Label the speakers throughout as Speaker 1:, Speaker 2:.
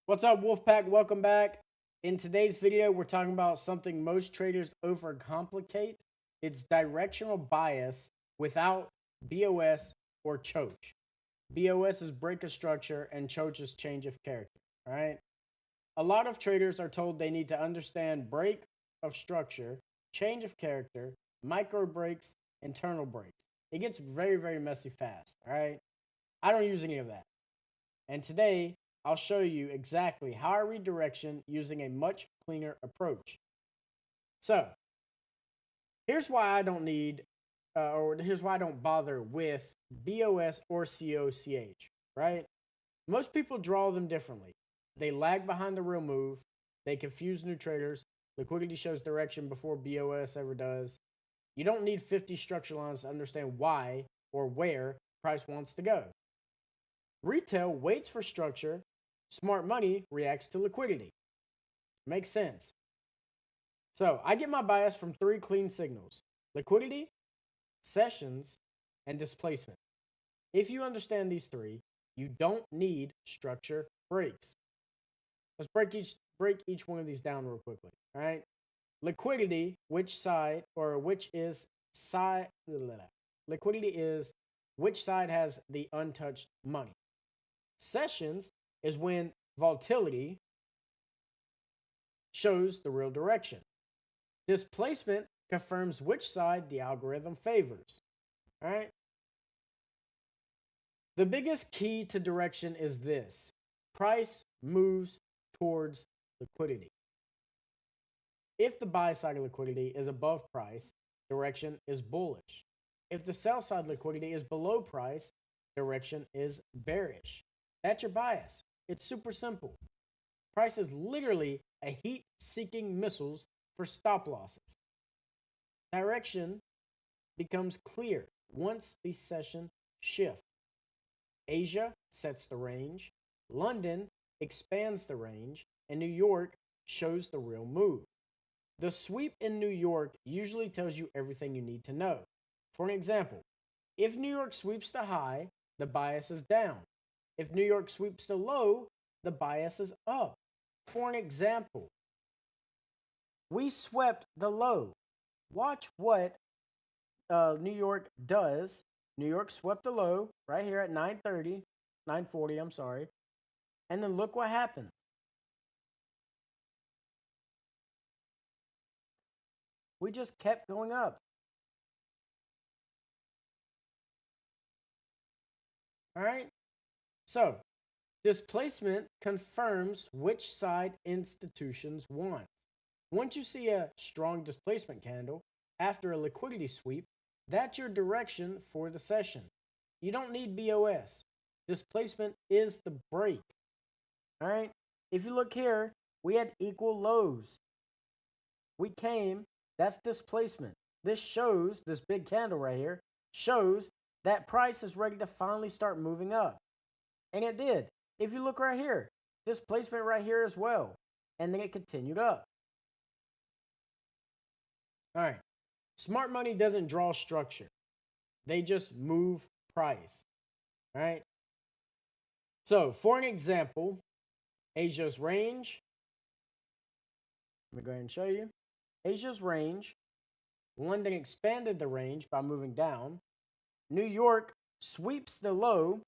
Speaker 1: What's up, Wolfpack? Welcome back. In today's video, we're talking about something most traders overcomplicate. It's directional bias without BOS or choch. BOS is break of structure and choch is change of character. All right. A lot of traders are told they need to understand break of structure, change of character, micro breaks, internal breaks. It gets very, very messy fast. All right. I don't use any of that. And today, I'll show you exactly how I read direction using a much cleaner approach. So, here's why I don't need, or here's why I don't bother with BOS or COCH, right? Most people draw them differently. They lag behind the real move. They confuse new traders. Liquidity shows direction before BOS ever does. You don't need 50 structure lines to understand why or where price wants to go. Retail waits for structure. Smart money reacts to liquidity. Makes sense. So I get my bias from three clean signals: liquidity, sessions, and displacement. If you understand these three, you don't need structure breaks. Let's break each one of these down real quickly. All right. Liquidity, which side or which is side liquidity is which side has the untouched money. Sessions is when volatility shows the real direction. Displacement confirms which side the algorithm favors. All right. The biggest key to direction is this: price moves towards liquidity. If the buy side of liquidity is above price, direction is bullish. If the sell side liquidity is below price, direction is bearish. That's your bias. It's super simple. Price is literally a heat-seeking missiles for stop losses. Direction becomes clear once the session shift. Asia sets the range, London expands the range, and New York shows the real move. The sweep in New York usually tells you everything you need to know. For an example, if New York sweeps the high, the bias is down. If New York sweeps the low, the bias is up. For an example, we swept the low. Watch what New York does. New York swept the low right here at 9:30, 9:40, I'm sorry. And then look what happens. We just kept going up. All right. So displacement confirms which side institutions want. Once you see a strong displacement candle after a liquidity sweep, that's your direction for the session. You don't need BOS. Displacement is the break. All right. If you look here, we had equal lows. We came, that's displacement. This shows, this big candle right here, shows that price is ready to finally start moving up. And it did. If you look right here, displacement right here as well. And then it continued up. All right. Smart money doesn't draw structure. They just move price. All right. So for an example, Asia's range. Let me go ahead and show you. Asia's range. London expanded the range by moving down. New York sweeps the low.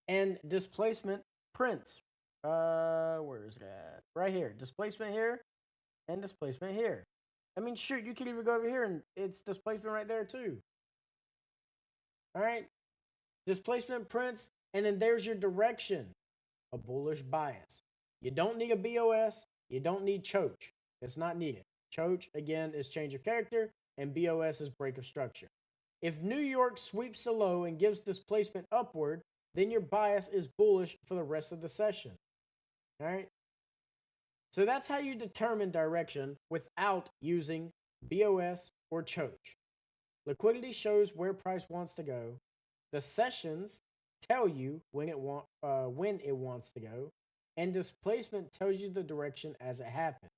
Speaker 1: And displacement prints. Where is that? Right here. Displacement here and displacement here. I mean, shoot, you could even go over here and it's displacement right there too. All right. Displacement prints, and then there's your direction, a bullish bias. You don't need a BOS. You don't need choch. It's not needed. Choch, again, is change of character, and BOS is break of structure. If New York sweeps the low and gives displacement upward, then your bias is bullish for the rest of the session. All right. So that's how you determine direction without using BOS or choch. Liquidity shows where price wants to go. The sessions tell you when it wants to go, and displacement tells you the direction as it happens.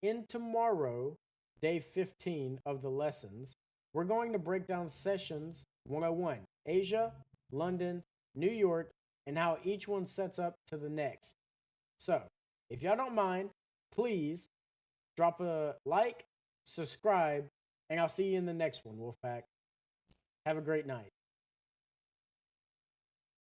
Speaker 1: In tomorrow, day 15 of the lessons, we're going to break down sessions 101: Asia, London, New York, and how each one sets up to the next. So, if y'all don't mind, please drop a like, subscribe, and I'll see you in the next one, Wolfpack. Have a great night.